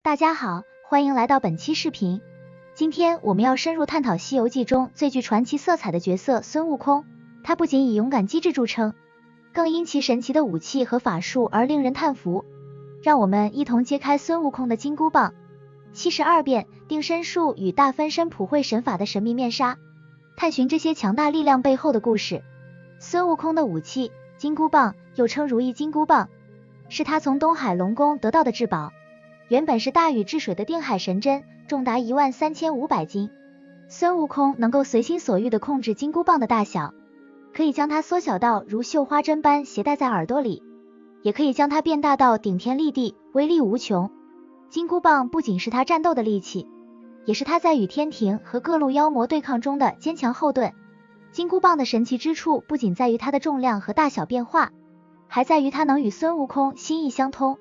大家好，欢迎来到本期视频。今天我们要深入探讨《西游记》中最具传奇色彩的角色孙悟空。他不仅以勇敢机智著称，更因其神奇的武器和法术而令人叹服。让我们一同揭开孙悟空的金箍棒、72变、定身术与大分身普惠神法的神秘面纱，探寻这些强大力量背后的故事。孙悟空的武器金箍棒，又称如意金箍棒，是他从东海龙宫得到的至宝。原本是大禹治水的定海神针，重达13500斤。孙悟空能够随心所欲地控制金箍棒的大小，可以将它缩小到如绣花针般携带在耳朵里，也可以将它变大到顶天立地，威力无穷。金箍棒不仅是他战斗的利器，也是他在与天庭和各路妖魔对抗中的坚强后盾。金箍棒的神奇之处不仅在于它的重量和大小变化，还在于它能与孙悟空心意相通。